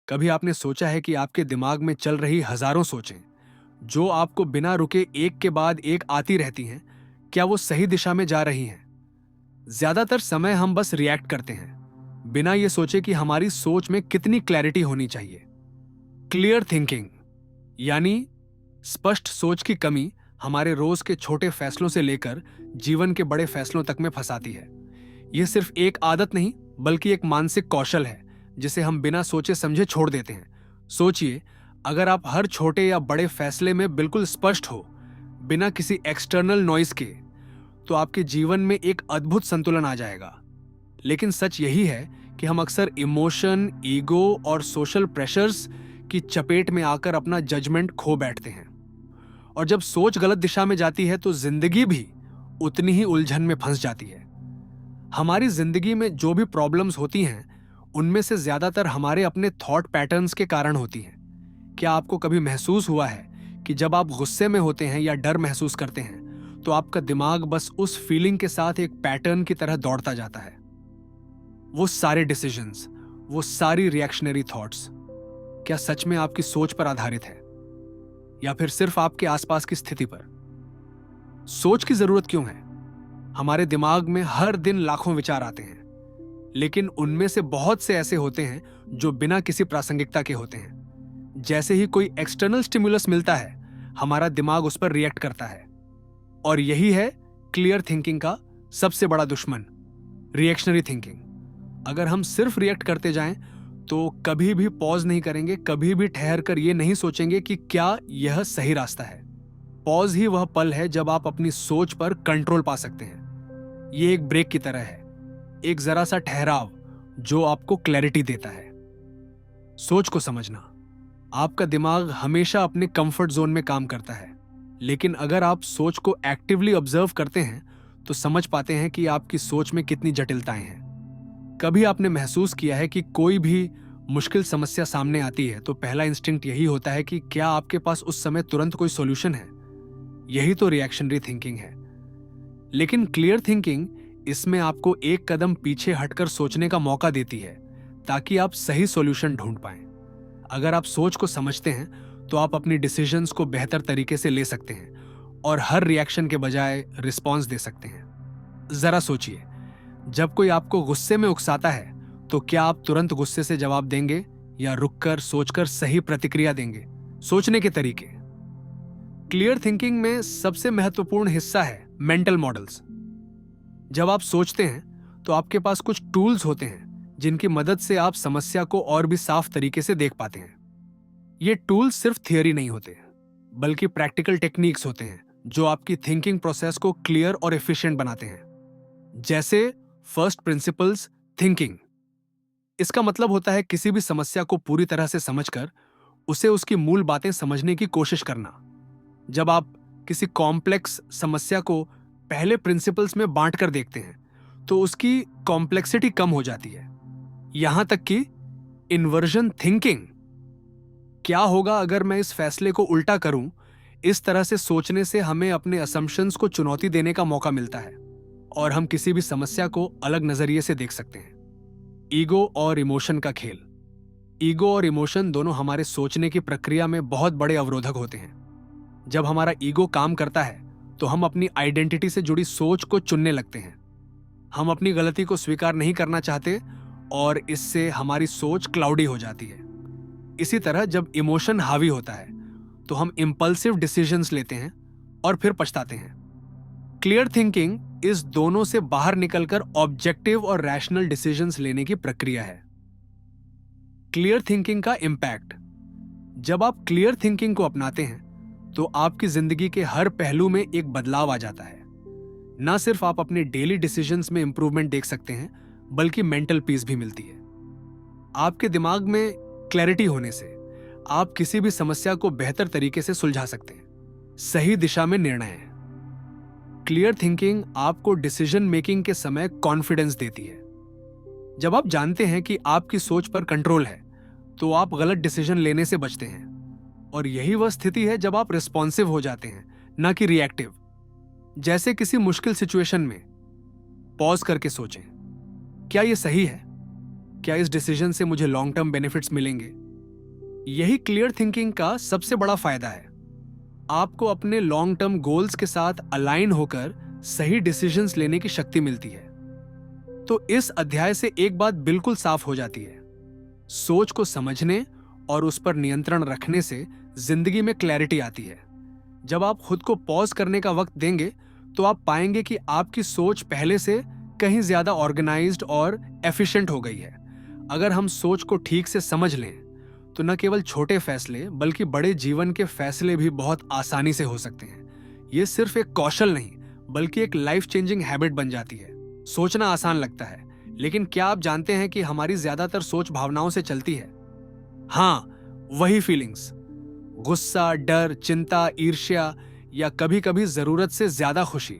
कभी आपने सोचा है कि आपके दिमाग में चल रही हजारों सोचें, जो आपको बिना रुके एक के बाद एक आती रहती हैं, क्या वो सही दिशा में जा रही हैं? ज्यादातर समय हम बस रिएक्ट करते हैं, बिना ये सोचे कि हमारी सोच में कितनी क्लैरिटी होनी चाहिए। क्लियर थिंकिंग यानी स्पष्ट सोच की कमी हमारे रोज के छोटे फैसलों से लेकर जीवन के बड़े फैसलों तक में फंसाती है। यह सिर्फ एक आदत नहीं, बल्कि एक मानसिक कौशल है जिसे हम बिना सोचे समझे छोड़ देते हैं। सोचिए, अगर आप हर छोटे या बड़े फैसले में बिल्कुल स्पष्ट हो, बिना किसी एक्सटर्नल नॉइज के, तो आपके जीवन में एक अद्भुत संतुलन आ जाएगा। लेकिन सच यही है कि हम अक्सर इमोशन, ईगो और सोशल प्रेशर्स की चपेट में आकर अपना जजमेंट खो बैठते हैं। और जब सोच गलत दिशा में जाती है तो जिंदगी भी उतनी ही उलझन में फंस जाती है। हमारी जिंदगी में जो भी प्रॉब्लम्स होती हैं, उनमें से ज्यादातर हमारे अपने थॉट पैटर्न्स के कारण होती हैं। क्या आपको कभी महसूस हुआ है कि जब आप गुस्से में होते हैं या डर महसूस करते हैं, तो आपका दिमाग बस उस फीलिंग के साथ एक पैटर्न की तरह दौड़ता जाता है? वो सारे डिसीजंस, वो सारी रिएक्शनरी थॉट्स, क्या सच में आपकी सोच पर आधारित है या फिर सिर्फ आपके आसपास की स्थिति पर? सोच की जरूरत क्यों है? हमारे दिमाग में हर दिन लाखों विचार आते हैं, लेकिन उनमें से बहुत से ऐसे होते हैं जो बिना किसी प्रासंगिकता के होते हैं। जैसे ही कोई एक्सटर्नल स्टिमुलस मिलता है, हमारा दिमाग उस पर रिएक्ट करता है। और यही है क्लियर थिंकिंग का सबसे बड़ा दुश्मन, रिएक्शनरी थिंकिंग। अगर हम सिर्फ रिएक्ट करते जाएं, तो कभी भी पॉज नहीं करेंगे, कभी भी ठहर कर ये नहीं सोचेंगे कि क्या यह सही रास्ता है। पॉज ही वह पल है जब आप अपनी सोच पर कंट्रोल पा सकते हैं। ये एक ब्रेक की तरह है, एक जरा सा ठहराव जो आपको क्लैरिटी देता है। सोच को समझना। आपका दिमाग हमेशा अपने कंफर्ट जोन में काम करता है, लेकिन अगर आप सोच को एक्टिवली ऑब्जर्व करते हैं तो समझ पाते हैं कि आपकी सोच में कितनी जटिलताएं हैं। कभी आपने महसूस किया है कि कोई भी मुश्किल समस्या सामने आती है तो पहला इंस्टिंक्ट यही होता है कि क्या आपके पास उस समय तुरंत कोई सॉल्यूशन है? यही तो रिएक्शनरी थिंकिंग है। लेकिन क्लियर थिंकिंग इसमें आपको एक कदम पीछे हटकर सोचने का मौका देती है, ताकि आप सही सॉल्यूशन ढूंढ पाएं। अगर आप सोच को समझते हैं तो आप अपनी डिसीजंस को बेहतर तरीके से ले सकते हैं और हर रिएक्शन के बजाय रिस्पॉन्स दे सकते हैं। जरा सोचिए, जब कोई आपको गुस्से में उकसाता है तो क्या आप तुरंत गुस्से से जवाब देंगे या रुककर सोचकर सही प्रतिक्रिया देंगे? सोचने के तरीके। क्लियर थिंकिंग में सबसे महत्वपूर्ण हिस्सा है मेंटल मॉडल्स। जब आप सोचते हैं तो आपके पास कुछ टूल्स होते हैं जिनकी मदद से आप समस्या को और भी साफ तरीके से देख पाते हैं। ये टूल्स सिर्फ थियरी नहीं होते, बल्कि प्रैक्टिकल टेक्निक्स होते हैं जो आपकी थिंकिंग प्रोसेस को क्लियर और एफिशिएंट बनाते हैं। जैसे फर्स्ट प्रिंसिपल्स थिंकिंग। इसका मतलब होता है किसी भी समस्या को पूरी तरह से समझकर उसे उसकी मूल बातें समझने की कोशिश करना। जब आप किसी कॉम्प्लेक्स समस्या को पहले प्रिंसिपल्स में बांटकर देखते हैं तो उसकी कॉम्प्लेक्सिटी कम हो जाती है। यहां तक कि इन्वर्जन थिंकिंग, क्या होगा अगर मैं इस फैसले को उल्टा करूं, इस तरह से सोचने से हमें अपने असम्पशंस को चुनौती देने का मौका मिलता है और हम किसी भी समस्या को अलग नजरिए से देख सकते हैं। ईगो और इमोशन का खेल। ईगो और इमोशन दोनों हमारे सोचने की प्रक्रिया में बहुत बड़े अवरोधक होते हैं। जब हमारा ईगो काम करता है तो हम अपनी आइडेंटिटी से जुड़ी सोच को चुनने लगते हैं। हम अपनी गलती को स्वीकार नहीं करना चाहते और इससे हमारी सोच क्लाउडी हो जाती है। इसी तरह जब इमोशन हावी होता है तो हम इंपल्सिव डिसीजंस लेते हैं और फिर पछताते हैं। क्लियर थिंकिंग इस दोनों से बाहर निकलकर ऑब्जेक्टिव और रैशनल डिसीजंस लेने की प्रक्रिया है। क्लियर थिंकिंग का इंपैक्ट। जब आप क्लियर थिंकिंग को अपनाते हैं तो आपकी जिंदगी के हर पहलू में एक बदलाव आ जाता है। ना सिर्फ आप अपने डेली डिसीजंस में इंप्रूवमेंट देख सकते हैं, बल्कि मेंटल पीस भी मिलती है। आपके दिमाग में क्लैरिटी होने से आप किसी भी समस्या को बेहतर तरीके से सुलझा सकते हैं। सही दिशा में निर्णय। क्लियर थिंकिंग आपको डिसीजन मेकिंग के समय कॉन्फिडेंस देती है। जब आप जानते हैं कि आपकी सोच पर कंट्रोल है तो आप गलत डिसीजन लेने से बचते हैं। और यही वह स्थिति है जब आप रिस्पॉन्सिव हो जाते हैं, ना कि रिएक्टिव। जैसे किसी मुश्किल सिचुएशन में पॉज करके सोचें, क्या यह सही है? क्या इस डिसीजन से मुझे लॉन्ग टर्म बेनिफिट्स मिलेंगे? यही क्लियर थिंकिंग का सबसे बड़ा फायदा है। आपको अपने लॉन्ग टर्म गोल्स के साथ अलाइन होकर सही डिसीजंस लेने की शक्ति मिलती है। तो इस अध्याय से एक बात बिल्कुल साफ हो जाती है, सोच को समझने और उस पर नियंत्रण रखने से जिंदगी में क्लैरिटी आती है। जब आप खुद को पॉज करने का वक्त देंगे तो आप पाएंगे कि आपकी सोच पहले से कहीं ज्यादा ऑर्गेनाइज्ड और एफिशिएंट हो गई है। अगर हम सोच को ठीक से समझ लें तो न केवल छोटे फैसले बल्कि बड़े जीवन के फैसले भी बहुत आसानी से हो सकते हैं। ये सिर्फ एक कौशल नहीं बल्कि एक लाइफ चेंजिंग हैबिट बन जाती है। सोचना आसान लगता है, लेकिन क्या आप जानते हैं कि हमारी ज्यादातर सोच भावनाओं से चलती है? हाँ, वही फीलिंग्स, गुस्सा, डर, चिंता, ईर्ष्या या कभी कभी जरूरत से ज्यादा खुशी।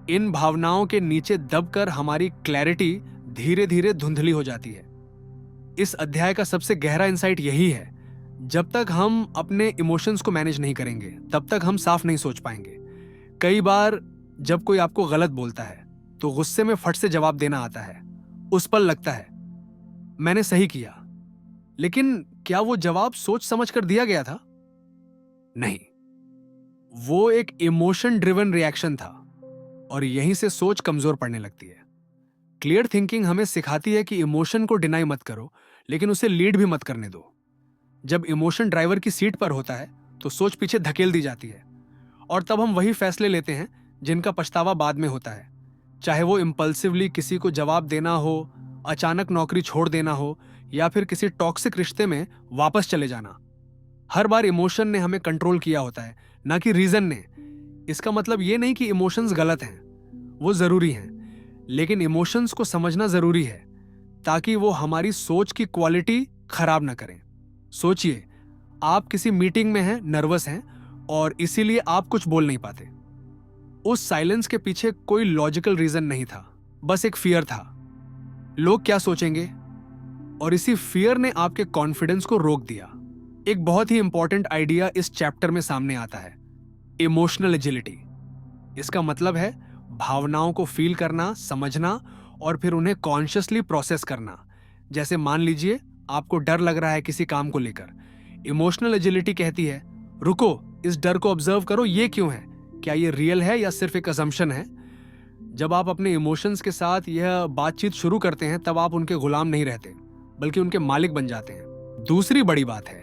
इन भावनाओं के नीचे दबकर हमारी क्लैरिटी धीरे धीरे धुंधली हो जाती है। इस अध्याय का सबसे गहरा इंसाइट यही है, जब तक हम अपने इमोशंस को मैनेज नहीं करेंगे तब तक हम साफ नहीं सोच पाएंगे। कई बार जब कोई आपको गलत बोलता है तो गुस्से में फट से जवाब देना आता है। उस पल लगता है मैंने सही किया, लेकिन क्या वो जवाब सोच समझ कर दिया गया था? नहीं, वो एक इमोशन ड्रिवन रिएक्शन था और यहीं से सोच कमजोर पड़ने लगती है। क्लियर थिंकिंग हमें सिखाती है कि इमोशन को डिनाई मत करो, लेकिन उसे लीड भी मत करने दो। जब इमोशन ड्राइवर की सीट पर होता है तो सोच पीछे धकेल दी जाती है और तब हम वही फैसले लेते हैं जिनका पछतावा बाद में होता है। चाहे वो इम्पल्सिवली किसी को जवाब देना हो, अचानक नौकरी छोड़ देना हो या फिर किसी टॉक्सिक रिश्ते में वापस चले जाना। हर बार इमोशन ने हमें कंट्रोल किया होता है, ना कि रीजन ने। इसका मतलब ये नहीं कि इमोशंस गलत हैं, वो जरूरी हैं, लेकिन इमोशंस को समझना जरूरी है ताकि वो हमारी सोच की क्वालिटी खराब ना करें। सोचिए, आप किसी मीटिंग में हैं, नर्वस हैं और इसीलिए आप कुछ बोल नहीं पाते। उस साइलेंस के पीछे कोई लॉजिकल रीजन नहीं था, बस एक फियर था, लोग क्या सोचेंगे। और इसी फियर ने आपके कॉन्फिडेंस को रोक दिया। एक बहुत ही इंपॉर्टेंट आइडिया इस चैप्टर में सामने आता है, इमोशनल एजिलिटी। इसका मतलब है भावनाओं को फील करना, समझना और फिर उन्हें कॉन्शियसली प्रोसेस करना। जैसे मान लीजिए आपको डर लग रहा है किसी काम को लेकर। इमोशनल एजिलिटी कहती है रुको, इस डर को ऑब्जर्व करो, ये क्यों है, क्या ये रियल है या सिर्फ एक असम्पशन है। जब आप अपने इमोशंस के साथ यह बातचीत शुरू करते हैं तब आप उनके गुलाम नहीं रहते बल्कि उनके मालिक बन जाते हैं। दूसरी बड़ी बात है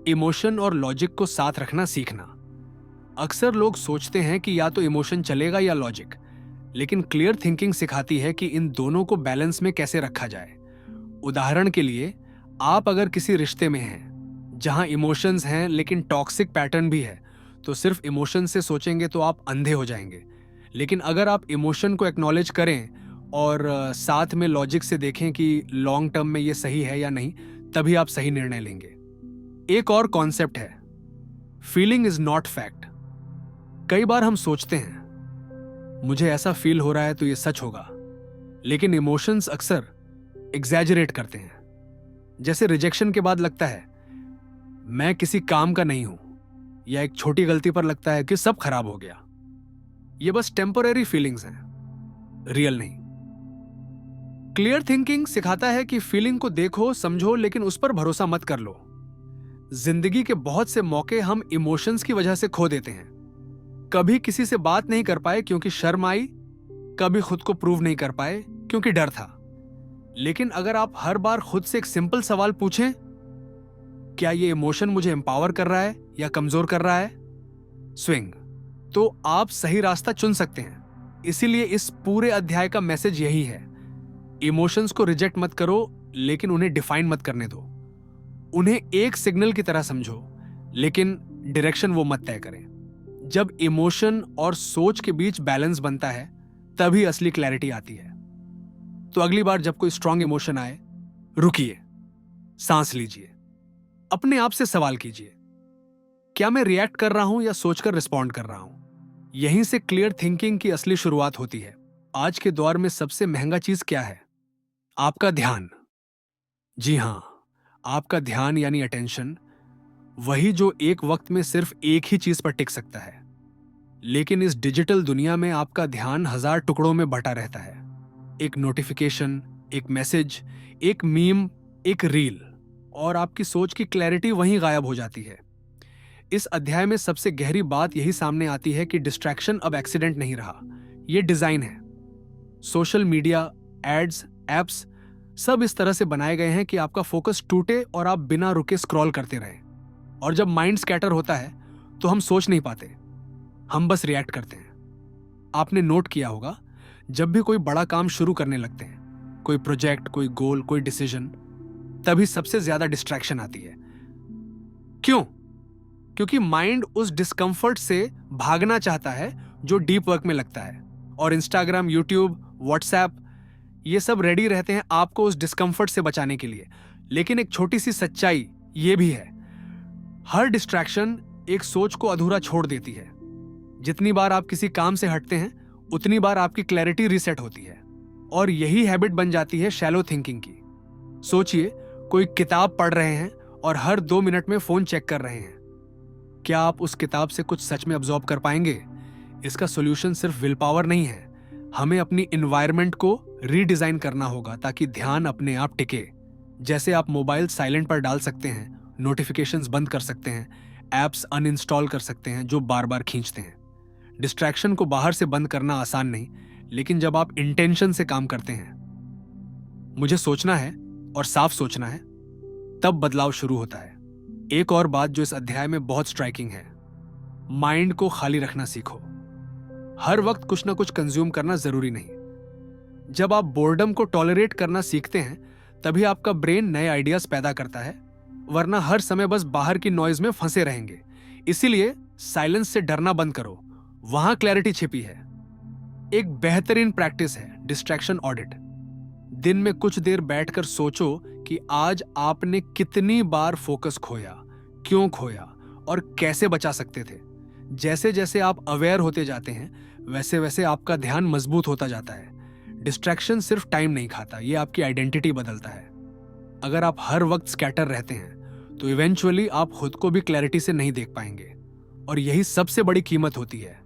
इमोशन और लॉजिक को साथ रखना सीखना। अक्सर लोग सोचते हैं कि या तो इमोशन चलेगा या लॉजिक, लेकिन क्लियर थिंकिंग सिखाती है कि इन दोनों को बैलेंस में कैसे रखा जाए। उदाहरण के लिए, आप अगर किसी रिश्ते में हैं जहां इमोशंस हैं लेकिन टॉक्सिक पैटर्न भी है, तो सिर्फ इमोशन से सोचेंगे तो आप अंधे हो जाएंगे। लेकिन अगर आप इमोशन को एक्नॉलेज करें और साथ में लॉजिक से देखें कि लॉन्ग टर्म में ये सही है या नहीं, तभी आप सही निर्णय लेंगे। एक और कॉन्सेप्ट है, फीलिंग इज नॉट फैक्ट। कई बार हम सोचते हैं मुझे ऐसा फील हो रहा है तो ये सच होगा, लेकिन इमोशंस अक्सर एग्जैजरेट करते हैं। जैसे रिजेक्शन के बाद लगता है मैं किसी काम का नहीं हूं, या एक छोटी गलती पर लगता है कि सब खराब हो गया। ये बस टेम्पररी फीलिंग्स हैं, रियल नहीं। क्लियर थिंकिंग सिखाता है कि फीलिंग को देखो, समझो, लेकिन उस पर भरोसा मत कर लो। जिंदगी के बहुत से मौके हम इमोशंस की वजह से खो देते हैं। कभी किसी से बात नहीं कर पाए क्योंकि शर्म आई, कभी खुद को प्रूव नहीं कर पाए क्योंकि डर था। लेकिन अगर आप हर बार खुद से एक सिंपल सवाल पूछें, क्या ये इमोशन मुझे एम्पावर कर रहा है या कमजोर कर रहा है, स्विंग, तो आप सही रास्ता चुन सकते हैं। इसीलिए इस पूरे अध्याय का मैसेज यही है, इमोशंस को रिजेक्ट मत करो, लेकिन उन्हें डिफाइन मत करने दो। उन्हें एक सिग्नल की तरह समझो, लेकिन डायरेक्शन वो मत तय करें। जब इमोशन और सोच के बीच बैलेंस बनता है तभी असली क्लैरिटी आती है। तो अगली बार जब कोई स्ट्रांग इमोशन आए, रुकिए, सांस लीजिए, अपने आप से सवाल कीजिए, क्या मैं रिएक्ट कर रहा हूं या सोचकर रिस्पॉन्ड कर रहा हूं। यहीं से क्लियर थिंकिंग की असली शुरुआत होती है। आज के दौर में सबसे महंगा चीज क्या है? आपका ध्यान। जी हां, आपका ध्यान यानी अटेंशन, वही जो एक वक्त में सिर्फ एक ही चीज पर टिक सकता है। लेकिन इस डिजिटल दुनिया में आपका ध्यान 1000 टुकड़ों में बटा रहता है। एक नोटिफिकेशन, एक मैसेज, एक मीम, एक रील। और आपकी सोच की क्लैरिटी वहीं गायब हो जाती है। इस अध्याय में सबसे गहरी बात यही सामने आती है कि डिस्ट्रैक्शन अब एक्सीडेंट नहीं रहा, ये डिजाइन है। सोशल मीडिया, एड्स, एप्स सब इस तरह से बनाए गए हैं कि आपका फोकस टूटे और आप बिना रुके स्क्रॉल करते रहें। और जब माइंड स्कैटर होता है तो हम सोच नहीं पाते, हम बस रिएक्ट करते हैं। आपने नोट किया होगा, जब भी कोई बड़ा काम शुरू करने लगते हैं, कोई प्रोजेक्ट, कोई गोल, कोई डिसीजन, तभी सबसे ज्यादा डिस्ट्रैक्शन आती है। क्यों? क्योंकि माइंड उस डिस्कंफर्ट से भागना चाहता है जो डीप वर्क में लगता है। और इंस्टाग्राम, यूट्यूब, व्हाट्सएप ये सब रेडी रहते हैं आपको उस डिस्कंफर्ट से बचाने के लिए। लेकिन एक छोटी सी सच्चाई ये भी है, हर डिस्ट्रैक्शन एक सोच को अधूरा छोड़ देती है। जितनी बार आप किसी काम से हटते हैं उतनी बार आपकी क्लैरिटी रीसेट होती है। और यही हैबिट बन जाती है शैलो थिंकिंग की। सोचिए, कोई किताब पढ़ रहे हैं और हर 2 मिनट में फोन चेक कर रहे हैं। क्या आप उस किताब से कुछ सच में अब्सॉर्ब कर पाएंगे? इसका सॉल्यूशन सिर्फ विल पावर नहीं है, हमें अपनी एनवायरनमेंट को रीडिजाइन करना होगा ताकि ध्यान अपने आप टिके। जैसे आप मोबाइल साइलेंट पर डाल सकते हैं, नोटिफिकेशंस बंद कर सकते हैं, एप्स अनइंस्टॉल कर सकते हैं जो बार बार खींचते हैं। डिस्ट्रैक्शन को बाहर से बंद करना आसान नहीं, लेकिन जब आप इंटेंशन से काम करते हैं, मुझे सोचना है और साफ सोचना है, तब बदलाव शुरू होता है। एक और बात जो इस अध्याय में बहुत स्ट्राइकिंग है, माइंड को खाली रखना सीखो। हर वक्त कुछ ना कुछ कंज्यूम करना जरूरी नहीं। जब आप बोर्डम को टॉलरेट करना सीखते हैं तभी आपका ब्रेन नए आइडियाज पैदा करता है, वरना हर समय बस बाहर की नॉइज में फंसे रहेंगे। इसीलिए साइलेंस से डरना बंद करो, वहां क्लैरिटी छिपी है। एक बेहतरीन प्रैक्टिस है डिस्ट्रैक्शन ऑडिट। दिन में कुछ देर बैठकर सोचो कि आज आपने कितनी बार फोकस खोया, क्यों खोया और कैसे बचा सकते थे। जैसे जैसे आप अवेयर होते जाते हैं वैसे वैसे आपका ध्यान मजबूत होता जाता है। डिस्ट्रैक्शन सिर्फ टाइम नहीं खाता, ये आपकी आइडेंटिटी बदलता है। अगर आप हर वक्त स्कैटर रहते हैं तो इवेंचुअली आप खुद को भी क्लैरिटी से नहीं देख पाएंगे। और यही सबसे बड़ी कीमत होती है,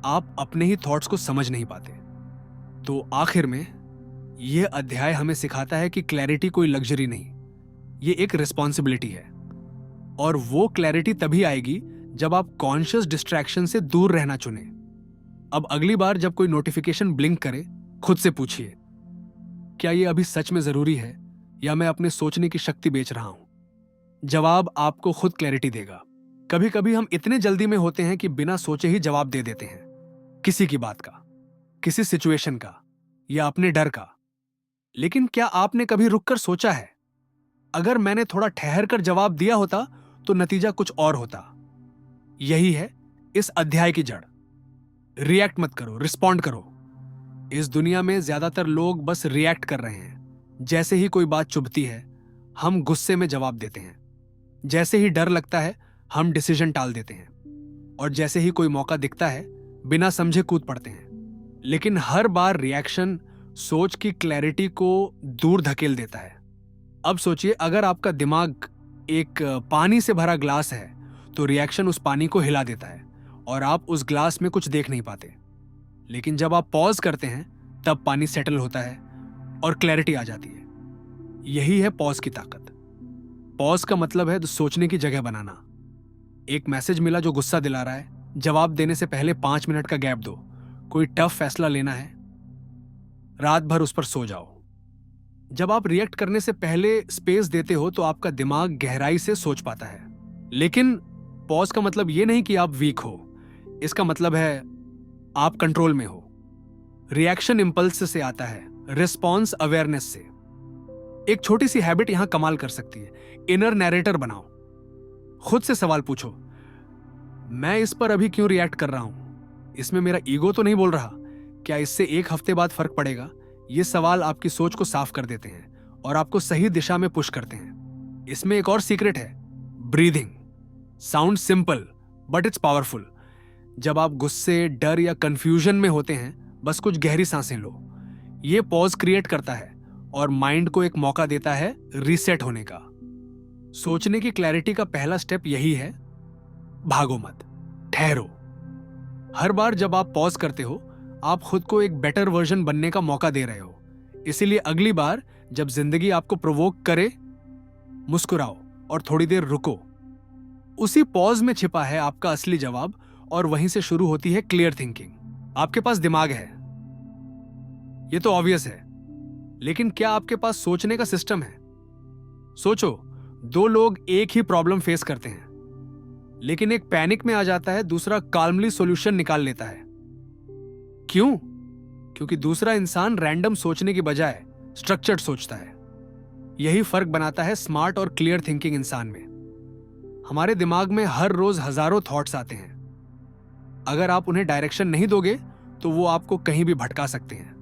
आप अपने ही थॉट्स को समझ नहीं पाते। तो आखिर में यह अध्याय हमें सिखाता है कि क्लैरिटी कोई लग्जरी नहीं, ये एक रिस्पॉन्सिबिलिटी है। और वो क्लैरिटी तभी आएगी जब आप कॉन्शियस डिस्ट्रैक्शन से दूर रहना चुने। अब अगली बार जब कोई नोटिफिकेशन ब्लिंक करे, खुद से पूछिए, क्या ये अभी सच में जरूरी है या मैं अपने सोचने की शक्ति बेच रहा हूं? जवाब आपको खुद क्लैरिटी देगा। कभी कभी हम इतने जल्दी में होते हैं कि बिना सोचे ही जवाब दे देते हैं, किसी की बात का, किसी सिचुएशन का या अपने डर का। लेकिन क्या आपने कभी रुककर सोचा है, अगर मैंने थोड़ा ठहर कर जवाब दिया होता तो नतीजा कुछ और होता? यही है इस अध्याय की जड़। रिएक्ट मत करो, रिस्पॉन्ड करो। इस दुनिया में ज्यादातर लोग बस रिएक्ट कर रहे हैं। जैसे ही कोई बात चुभती है हम गुस्से में जवाब देते हैं, जैसे ही डर लगता है हम डिसीजन टाल देते हैं, और जैसे ही कोई मौका दिखता है बिना समझे कूद पड़ते हैं। लेकिन हर बार रिएक्शन सोच की क्लैरिटी को दूर धकेल देता है। अब सोचिए, अगर आपका दिमाग एक पानी से भरा ग्लास है तो रिएक्शन उस पानी को हिला देता है और आप उस ग्लास में कुछ देख नहीं पाते। लेकिन जब आप पॉज करते हैं तब पानी सेटल होता है और क्लैरिटी आ जाती है। यही है पॉज की ताकत। पॉज का मतलब है सोचने की जगह बनाना। एक मैसेज मिला जो गुस्सा दिला रहा है, जवाब देने से पहले 5 मिनट का गैप दो। कोई टफ फैसला लेना है, रात भर उस पर सो जाओ। जब आप रिएक्ट करने से पहले स्पेस देते हो तो आपका दिमाग गहराई से सोच पाता है। लेकिन पॉज का मतलब यह नहीं कि आप वीक हो, इसका मतलब है आप कंट्रोल में हो। रिएक्शन इंपल्स से आता है, रिस्पॉन्स अवेयरनेस से। एक छोटी सी हैबिट यहां कमाल कर सकती है। इनर नैरेटर बनाओ। खुद से सवाल पूछो, मैं इस पर अभी क्यों रिएक्ट कर रहा हूं? इसमें मेरा ईगो तो नहीं बोल रहा? क्या इससे 1 हफ्ते बाद फर्क पड़ेगा? ये सवाल आपकी सोच को साफ कर देते हैं और आपको सही दिशा में पुश करते हैं। इसमें एक और सीक्रेट है, breathing. Sound simple but it's powerful. जब आप गुस्से, डर या कंफ्यूजन में होते हैं, बस कुछ गहरी सांसें लो। ये पॉज क्रिएट करता है और माइंड को एक मौका देता है रीसेट होने का। सोचने की क्लैरिटी का पहला स्टेप यही है, भागो मत, ठहरो। हर बार जब आप पॉज करते हो आप खुद को एक बेटर वर्जन बनने का मौका दे रहे हो। इसीलिए अगली बार जब जिंदगी आपको प्रोवोक करे मुस्कुराओ और थोड़ी देर रुको। उसी पॉज में छिपा है आपका असली जवाब, और वहीं से शुरू होती है क्लियर थिंकिंग। आपके पास दिमाग है, ये तो ऑब्वियस है, लेकिन क्या आपके पास सोचने का सिस्टम है? सोचो, दो लोग एक ही प्रॉब्लम फेस करते हैं, लेकिन एक पैनिक में आ जाता है, दूसरा काल्मली सॉल्यूशन निकाल लेता है। क्यों? क्योंकि दूसरा इंसान रैंडम सोचने की बजाय स्ट्रक्चर्ड सोचता है। यही फर्क बनाता है स्मार्ट और क्लियर थिंकिंग इंसान में। हमारे दिमाग में हर रोज हजारों थॉट्स आते हैं। अगर आप उन्हें डायरेक्शन नहीं दोगे तो वो आपको कहीं भी भटका सकते हैं।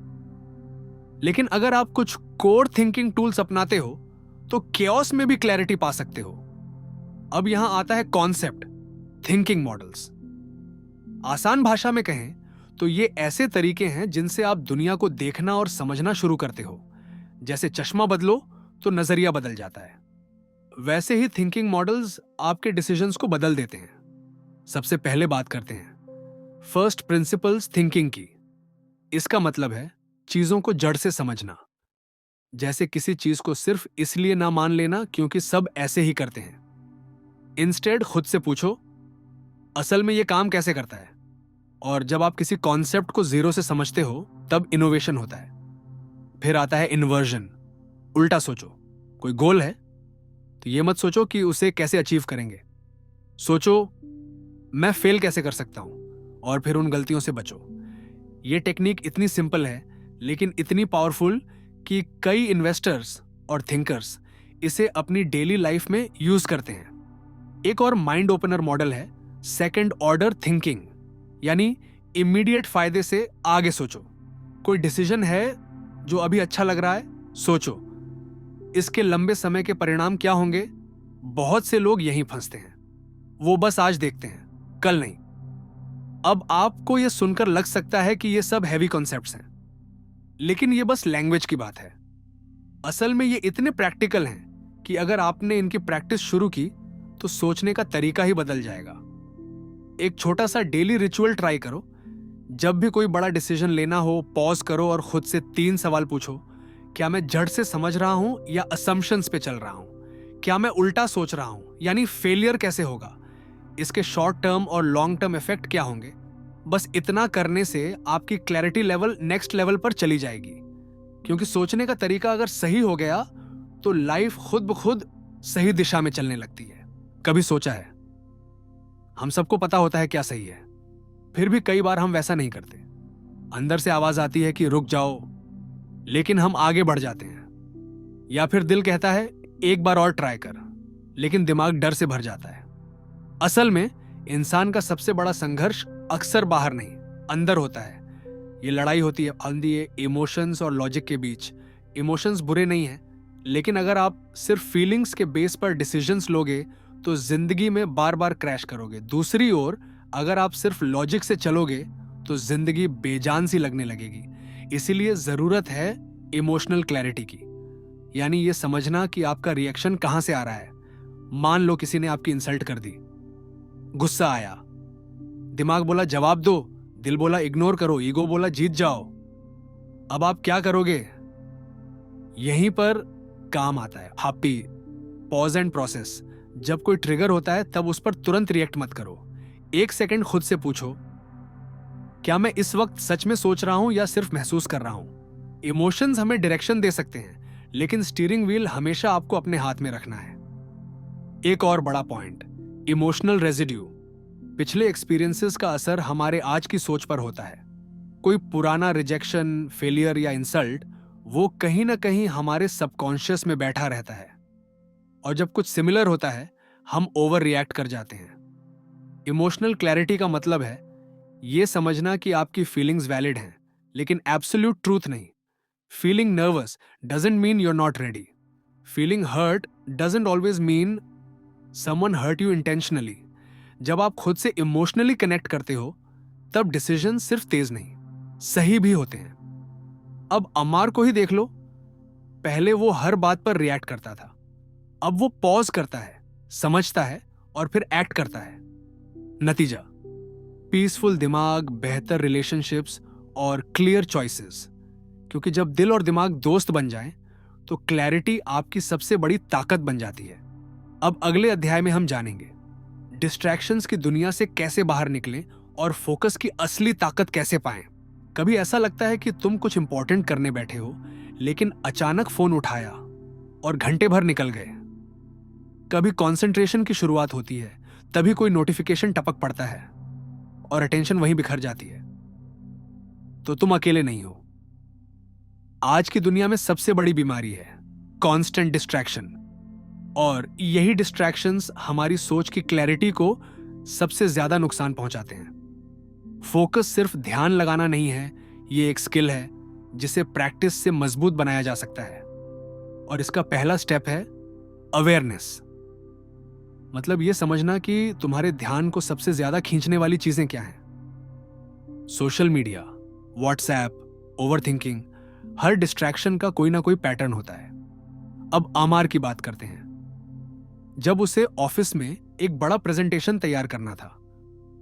लेकिन अगर आप कुछ कोर थिंकिंग टूल्स अपनाते हो तो केओस में भी क्लैरिटी पा सकते हो। अब यहां आता है कॉन्सेप्ट थिंकिंग मॉडल्स। आसान भाषा में कहें तो ये ऐसे तरीके हैं जिनसे आप दुनिया को देखना और समझना शुरू करते हो। जैसे चश्मा बदलो तो नजरिया बदल जाता है, वैसे ही थिंकिंग मॉडल्स आपके डिसीजंस को बदल देते हैं। सबसे पहले बात करते हैं फर्स्ट प्रिंसिपल्स थिंकिंग की। इसका मतलब है चीजों को जड़ से समझना। जैसे किसी चीज को सिर्फ इसलिए ना मान लेना क्योंकि सब ऐसे ही करते हैं। इंस्टेड खुद से पूछो, असल में यह काम कैसे करता है? और जब आप किसी कॉन्सेप्ट को जीरो से समझते हो तब इनोवेशन होता है। फिर आता है इन्वर्जन। उल्टा सोचो। कोई गोल है तो यह मत सोचो कि उसे कैसे अचीव करेंगे। सोचो, मैं फेल कैसे कर सकता हूं, और फिर उन गलतियों से बचो। यह टेक्निक इतनी सिंपल है लेकिन इतनी पावरफुल कि कई इन्वेस्टर्स और थिंकर्स इसे अपनी डेली लाइफ में यूज करते हैं। एक और माइंड ओपनर मॉडल है सेकंड ऑर्डर थिंकिंग, यानी इमीडिएट फायदे से आगे सोचो। कोई डिसीजन है जो अभी अच्छा लग रहा है, सोचो इसके लंबे समय के परिणाम क्या होंगे। बहुत से लोग यहीं फंसते हैं। वो बस आज देखते हैं, कल नहीं। अब आपको यह सुनकर लग सकता है कि ये सब हैवी कॉन्सेप्ट्स हैं, लेकिन ये बस लैंग्वेज की बात है। असल में ये इतने प्रैक्टिकल हैं कि अगर आपने इनकी प्रैक्टिस शुरू की तो सोचने का तरीका ही बदल जाएगा। एक छोटा सा डेली रिचुअल ट्राई करो। जब भी कोई बड़ा डिसीजन लेना हो, पॉज करो और खुद से 3 सवाल पूछो। क्या मैं जड़ से समझ रहा हूं या असम्पशंस पे चल रहा हूं? क्या मैं उल्टा सोच रहा हूं, यानी फेलियर कैसे होगा? इसके शॉर्ट टर्म और लॉन्ग टर्म इफेक्ट क्या होंगे? बस इतना करने से आपकी क्लैरिटी लेवल नेक्स्ट लेवल पर चली जाएगी। क्योंकि सोचने का तरीका अगर सही हो गया तो लाइफ खुद ब खुद सही दिशा में चलने लगती है। कभी सोचा है, हम सबको पता होता है क्या सही है, फिर भी कई बार हम वैसा नहीं करते। अंदर से आवाज आती है कि रुक जाओ, लेकिन हम आगे बढ़ जाते हैं। या फिर दिल कहता है एक बार और ट्राई कर, लेकिन दिमाग डर से भर जाता है। असल में इंसान का सबसे बड़ा संघर्ष अक्सर बाहर नहीं, अंदर होता है। ये लड़ाई होती है इमोशंस और लॉजिक के बीच। इमोशंस बुरे नहीं हैं, लेकिन अगर आप सिर्फ फीलिंग्स के बेस पर डिसीजंस लोगे तो जिंदगी में बार बार क्रैश करोगे। दूसरी ओर अगर आप सिर्फ लॉजिक से चलोगे तो जिंदगी बेजान सी लगने लगेगी। इसीलिए जरूरत है इमोशनल क्लैरिटी की, यानी ये समझना कि आपका रिएक्शन कहां से आ रहा है। मान लो किसी ने आपकी इंसल्ट कर दी, गुस्सा आया, दिमाग बोला जवाब दो, दिल बोला इग्नोर करो, ईगो बोला जीत जाओ। अब आप क्या करोगे? यहीं पर काम आता है हाप्पी, पॉज एंड प्रोसेस। जब कोई ट्रिगर होता है तब उस पर तुरंत रिएक्ट मत करो। 1 सेकंड खुद से पूछो, क्या मैं इस वक्त सच में सोच रहा हूं या सिर्फ महसूस कर रहा हूं? इमोशंस हमें डायरेक्शन दे सकते हैं, लेकिन स्टीयरिंग व्हील हमेशा आपको अपने हाथ में रखना है। एक और बड़ा पॉइंट, इमोशनल रेजिड्यू। पिछले एक्सपीरियंसेस का असर हमारे आज की सोच पर होता है। कोई पुराना रिजेक्शन, फेलियर या इंसल्ट, वो कहीं ना कहीं हमारे सबकॉन्शियस में बैठा रहता है, और जब कुछ सिमिलर होता है हम ओवर रिएक्ट कर जाते हैं। इमोशनल क्लैरिटी का मतलब है ये समझना कि आपकी फीलिंग्स वैलिड हैं, लेकिन एब्सोल्यूट ट्रूथ नहीं। Feeling nervous doesn't mean you are not ready. Feeling hurt doesn't always mean someone hurt you intentionally. जब आप खुद से इमोशनली कनेक्ट करते हो तब डिसीजन सिर्फ तेज नहीं, सही भी होते हैं। अब अमार को ही देख लो, पहले वो हर बात पर रिएक्ट करता था, अब वो पॉज करता है, समझता है और फिर एक्ट करता है। नतीजा, पीसफुल दिमाग, बेहतर रिलेशनशिप्स और क्लियर चॉइसेस। क्योंकि जब दिल और दिमाग दोस्त बन जाएं तो क्लैरिटी आपकी सबसे बड़ी ताकत बन जाती है। अब अगले अध्याय में हम जानेंगे डिस्ट्रैक्शंस की दुनिया से कैसे बाहर निकलें और फोकस की असली ताकत कैसे पाएं। कभी ऐसा लगता है कि तुम कुछ इंपॉर्टेंट करने बैठे हो, लेकिन अचानक फोन उठाया और घंटे भर निकल गए। कभी कंसंट्रेशन की शुरुआत होती है, तभी कोई नोटिफिकेशन टपक पड़ता है और अटेंशन वहीं बिखर जाती है। तो तुम अकेले नहीं हो। आज की दुनिया में सबसे बड़ी बीमारी है कांस्टेंट डिस्ट्रैक्शन, और यही डिस्ट्रैक्शंस हमारी सोच की क्लैरिटी को सबसे ज्यादा नुकसान पहुंचाते हैं। फोकस सिर्फ ध्यान लगाना नहीं है, ये एक स्किल है जिसे प्रैक्टिस से मजबूत बनाया जा सकता है। और इसका पहला स्टेप है अवेयरनेस, मतलब ये समझना कि तुम्हारे ध्यान को सबसे ज्यादा खींचने वाली चीजें क्या हैं। सोशल मीडिया, व्हाट्सएप, ओवरथिंकिंग, हर डिस्ट्रैक्शन का कोई ना कोई पैटर्न होता है। अब आमार की बात करते हैं। जब उसे ऑफिस में एक बड़ा प्रेजेंटेशन तैयार करना था,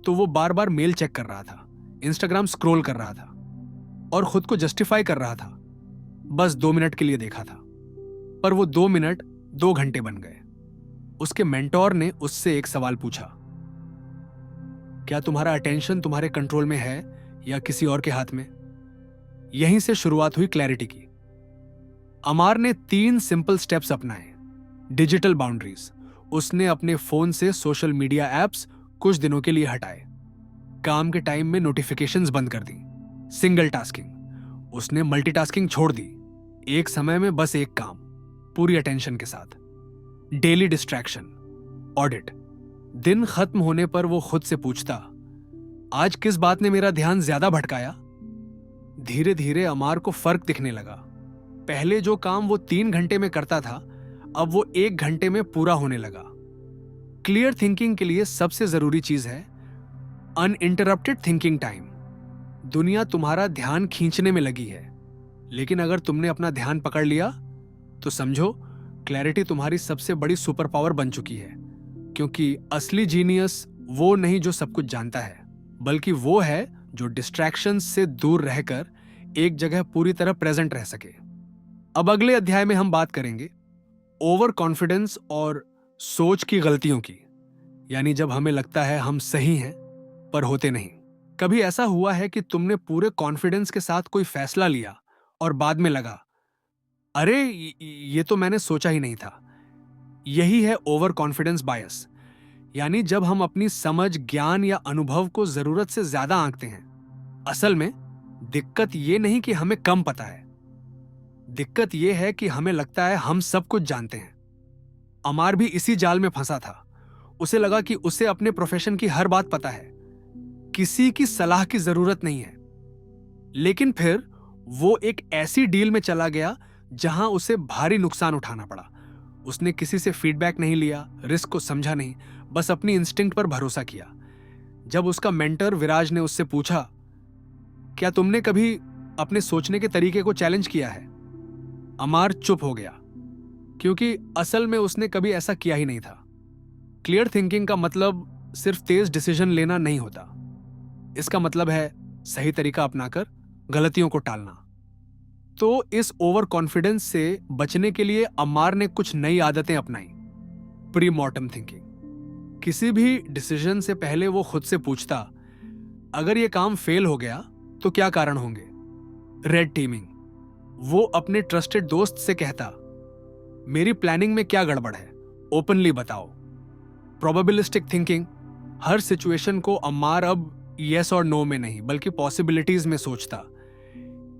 तो वो बार बार मेल चेक कर रहा था, इंस्टाग्राम स्क्रॉल कर रहा था और खुद को जस्टिफाई कर रहा था। बस 2 मिनट के लिए देखा था, पर वो 2 मिनट 2 घंटे बन गए। उसके मेंटोर ने उससे एक सवाल पूछा, क्या तुम्हारा अटेंशन तुम्हारे कंट्रोल में है या किसी और के हाथ में? यहीं से शुरुआत हुई क्लैरिटी की। अमार ने 3 सिंपल स्टेप्स अपनाए। डिजिटल बाउंड्रीज, उसने अपने फोन से सोशल मीडिया एप्स कुछ दिनों के लिए हटाए। काम के टाइम में नोटिफिकेशंस बंद कर दी। सिंगल टास्किंग, उसने मल्टीटास्किंग छोड़ दी। एक समय में बस एक काम, पूरी अटेंशन के साथ। डेली डिस्ट्रैक्शन ऑडिट, दिन खत्म होने पर वो खुद से पूछता, आज किस बात ने मेरा ध्यान ज्यादा भटकाया? धीरे धीरे अमार को फर्क दिखने लगा। पहले जो काम वो 3 घंटे में करता था, अब वो 1 घंटे में पूरा होने लगा। क्लियर थिंकिंग के लिए सबसे जरूरी चीज है अनइंटरप्टेड थिंकिंग टाइम। दुनिया तुम्हारा ध्यान खींचने में लगी है, लेकिन अगर तुमने अपना ध्यान पकड़ लिया तो समझो क्लैरिटी तुम्हारी सबसे बड़ी सुपर पावर बन चुकी है। क्योंकि असली जीनियस वो नहीं जो सब कुछ जानता है, बल्कि वो है जो डिस्ट्रैक्शंस से दूर रहकर एक जगह पूरी तरह प्रेजेंट रह सके। अब अगले अध्याय में हम बात करेंगे ओवर कॉन्फिडेंस और सोच की गलतियों की, यानी जब हमें लगता है हम सही हैं पर होते नहीं। कभी ऐसा हुआ है कि तुमने पूरे कॉन्फिडेंस के साथ कोई फैसला लिया और बाद में लगा, अरे ये तो मैंने सोचा ही नहीं था। यही है ओवर कॉन्फिडेंस बायस, यानी जब हम अपनी समझ, ज्ञान या अनुभव को जरूरत से ज्यादा आंकते हैं। असल में दिक्कत ये नहीं कि हमें कम पता है, दिक्कत ये है कि हमें लगता है हम सब कुछ जानते हैं। अमार भी इसी जाल में फंसा था। उसे लगा कि उसे अपने प्रोफेशन की हर बात पता है, किसी की सलाह की जरूरत नहीं है। लेकिन फिर वो एक ऐसी डील में चला गया जहां उसे भारी नुकसान उठाना पड़ा। उसने किसी से फीडबैक नहीं लिया, रिस्क को समझा नहीं, बस अपनी इंस्टिंक्ट पर भरोसा किया। जब उसका मेंटर विराज ने उससे पूछा, क्या तुमने कभी अपने सोचने के तरीके को चैलेंज किया है? अमार चुप हो गया, क्योंकि असल में उसने कभी ऐसा किया ही नहीं था। क्लियर थिंकिंग का मतलब सिर्फ तेज डिसीजन लेना नहीं होता। इसका मतलब है सही तरीका अपनाकर गलतियों को टालना। तो इस ओवर कॉन्फिडेंस से बचने के लिए अमार ने कुछ नई आदतें अपनाई। प्री मॉर्टम थिंकिंग, किसी भी डिसीजन से पहले वो खुद से पूछता, अगर ये काम फेल हो गया तो क्या कारण होंगे? रेड टीमिंग, वो अपने ट्रस्टेड दोस्त से कहता, मेरी प्लानिंग में क्या गड़बड़ है, ओपनली बताओ। प्रोबेबिलिस्टिक थिंकिंग, हर सिचुएशन को अमार अब यस और नो में नहीं बल्कि पॉसिबिलिटीज में सोचता।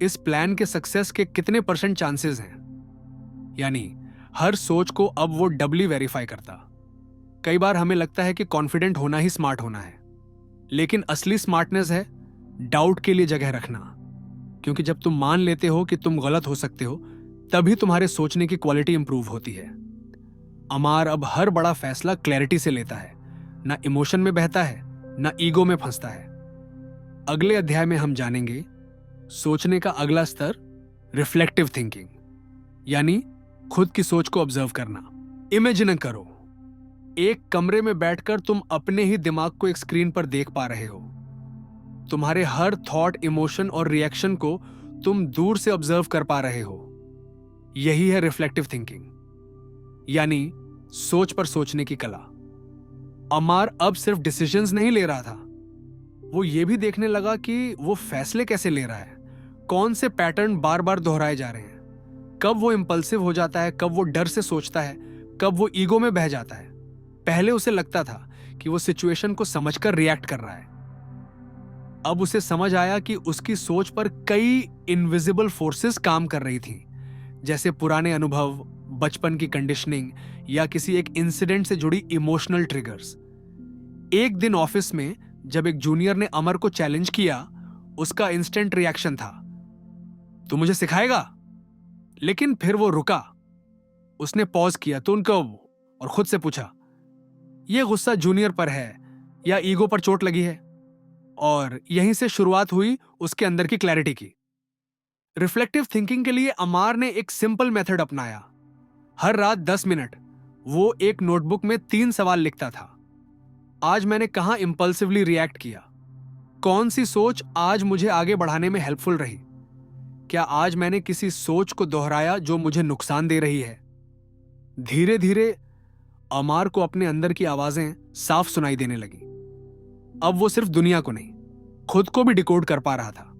इस प्लान के सक्सेस के कितने % चांसेस हैं, यानी हर सोच को अब वो डबली वेरीफाई करता। कई बार हमें लगता है कि कॉन्फिडेंट होना ही स्मार्ट होना है, लेकिन असली स्मार्टनेस है डाउट के लिए जगह रखना। क्योंकि जब तुम मान लेते हो कि तुम गलत हो सकते हो, तभी तुम्हारे सोचने की क्वालिटी इंप्रूव होती है। अमार अब हर बड़ा फैसला क्लैरिटी से लेता है, ना इमोशन में बहता है, ना ईगो में फंसता है। अगले अध्याय में हम जानेंगे सोचने का अगला स्तर, रिफ्लेक्टिव थिंकिंग, यानी खुद की सोच को ऑब्जर्व करना। इमेजिन करो, एक कमरे में बैठकर तुम अपने ही दिमाग को एक स्क्रीन पर देख पा रहे हो। तुम्हारे हर थॉट, इमोशन और रिएक्शन को तुम दूर से ऑब्जर्व कर पा रहे हो। यही है रिफ्लेक्टिव थिंकिंग, यानी सोच पर सोचने की कला। अमार अब सिर्फ डिसीजंस नहीं ले रहा था, वो ये भी देखने लगा कि वो फैसले कैसे ले रहा है, कौन से पैटर्न बार बार दोहराए जा रहे हैं, कब वो इंपल्सिव हो जाता है, कब वो डर से सोचता है, कब वो ईगो में बह जाता है। पहले उसे लगता था कि वो सिचुएशन को समझकर रिएक्ट कर रहा है। अब उसे समझ आया कि उसकी सोच पर कई इनविजिबल फोर्सेस काम कर रही थी, जैसे पुराने अनुभव, बचपन की कंडीशनिंग या किसी एक इंसिडेंट से जुड़ी इमोशनल ट्रिगर्स। एक दिन ऑफिस में जब एक जूनियर ने अमर को चैलेंज किया, उसका इंस्टेंट रिएक्शन था, तू मुझे सिखाएगा? लेकिन फिर वो रुका, उसने पॉज किया तो उनको और खुद से पूछा, यह गुस्सा जूनियर पर है या ईगो पर चोट लगी है? और यहीं से शुरुआत हुई उसके अंदर की क्लैरिटी की। रिफ्लेक्टिव थिंकिंग के लिए अमार ने एक सिंपल मेथड अपनाया। हर रात 10 मिनट वो एक नोटबुक में 3 सवाल लिखता था। आज मैंने कहां इंपल्सिवली रिएक्ट किया? कौन सी सोच आज मुझे आगे बढ़ाने में हेल्पफुल रही? क्या आज मैंने किसी सोच को दोहराया जो मुझे नुकसान दे रही है? धीरे धीरे अमार को अपने अंदर की आवाजें साफ सुनाई देने लगी। अब वो सिर्फ दुनिया को नहीं, खुद को भी डिकोड कर पा रहा था।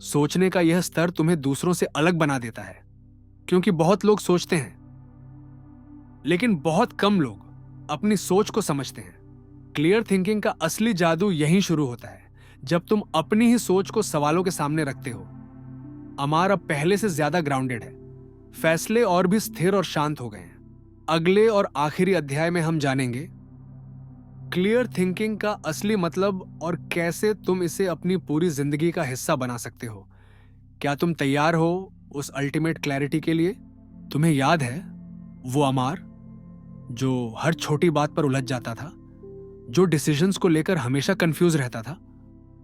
सोचने का यह स्तर तुम्हें दूसरों से अलग बना देता है, क्योंकि बहुत लोग सोचते हैं, लेकिन बहुत कम लोग अपनी सोच को समझते हैं। क्लियर थिंकिंग का असली जादू यहीं शुरू होता है, जब तुम अपनी ही सोच को सवालों के सामने रखते हो। अमार अब पहले से ज्यादा ग्राउंडेड है, फैसले और भी स्थिर और शांत हो गए हैं। अगले और आखिरी अध्याय में हम जानेंगे क्लियर थिंकिंग का असली मतलब और कैसे तुम इसे अपनी पूरी जिंदगी का हिस्सा बना सकते हो। क्या तुम तैयार हो उस अल्टीमेट क्लैरिटी के लिए? तुम्हें याद है वो अमार जो हर छोटी बात पर उलझ जाता था, जो डिसीजंस को लेकर हमेशा कंफ्यूज रहता था?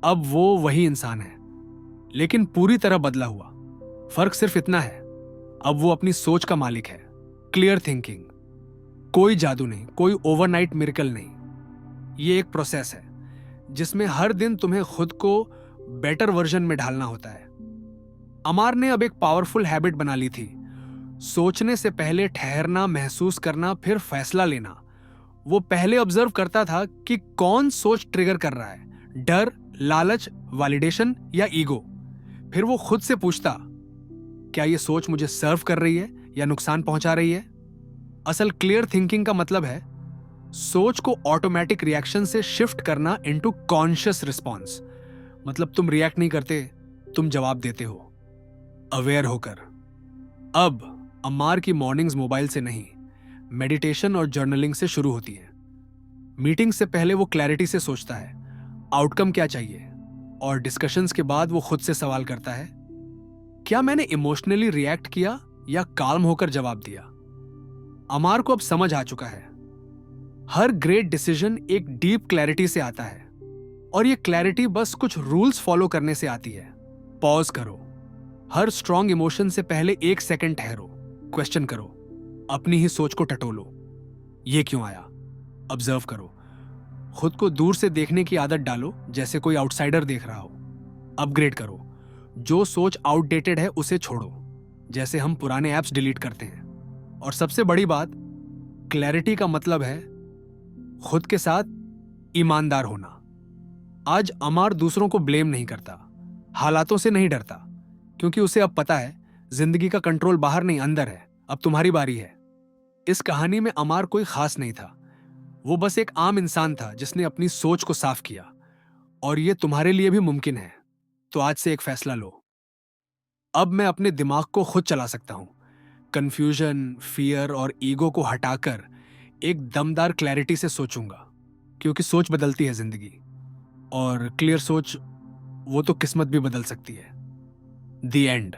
अब वो वही इंसान है, लेकिन पूरी तरह बदला हुआ। फर्क सिर्फ इतना है, अब वो अपनी सोच का मालिक है। क्लियर थिंकिंग कोई जादू नहीं, कोई ओवरनाइट मिरेकल नहीं। ये एक प्रोसेस है जिसमें हर दिन तुम्हें खुद को बेटर वर्जन में ढालना होता है। अमार ने अब एक पावरफुल हैबिट बना ली थी, सोचने से पहले ठहरना, महसूस करना, फिर फैसला लेना। वो पहले ऑब्जर्व करता था कि कौन सोच ट्रिगर कर रहा है, डर, लालच, वैलिडेशन या ईगो। फिर वो खुद से पूछता, क्या ये सोच मुझे सर्व कर रही है या नुकसान पहुंचा रही है? असल क्लियर थिंकिंग का मतलब है सोच को ऑटोमेटिक रिएक्शन से शिफ्ट करना इनटू कॉन्शियस रिस्पॉन्स। मतलब तुम रिएक्ट नहीं करते, तुम जवाब देते हो, अवेयर होकर। अब अमार की मॉर्निंग्स मोबाइल से नहीं, मेडिटेशन और जर्नलिंग से शुरू होती है। मीटिंग से पहले वो क्लैरिटी से सोचता है आउटकम क्या चाहिए, और डिस्कशंस के बाद वो खुद से सवाल करता है, क्या मैंने इमोशनली रिएक्ट किया या काल्म होकर जवाब दिया? अमार को अब समझ आ चुका है, हर ग्रेट डिसीजन एक डीप क्लैरिटी से आता है, और ये क्लैरिटी बस कुछ रूल्स फॉलो करने से आती है। पॉज करो, हर स्ट्रॉन्ग इमोशन से पहले 1 सेकंड ठहरो, क्वेश्चन करो, अपनी ही सोच को टटोलो। ये क्यों आया? ऑब्जर्व करो, खुद को दूर से देखने की आदत डालो, जैसे कोई आउटसाइडर देख रहा हो। अपग्रेड करो, जो सोच आउटडेटेड है उसे छोड़ो, जैसे हम पुराने ऐप्स डिलीट करते हैं। और सबसे बड़ी बात, क्लैरिटी का मतलब है खुद के साथ ईमानदार होना। आज अमार दूसरों को ब्लेम नहीं करता, हालातों से नहीं डरता, क्योंकि उसे अब पता है जिंदगी का कंट्रोल बाहर नहीं, अंदर है। अब तुम्हारी बारी है। इस कहानी में अमार कोई खास नहीं था, वो बस एक आम इंसान था जिसने अपनी सोच को साफ किया, और ये तुम्हारे लिए भी मुमकिन है। तो आज से एक फैसला लो, अब मैं अपने दिमाग को खुद चला सकता हूं। कंफ्यूजन, फियर और ईगो को हटाकर एक दमदार क्लैरिटी से सोचूंगा, क्योंकि सोच बदलती है जिंदगी, और क्लियर सोच वो तो किस्मत भी बदल सकती है। द एंड,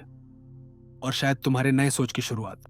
और शायद तुम्हारे नए सोच की शुरुआत।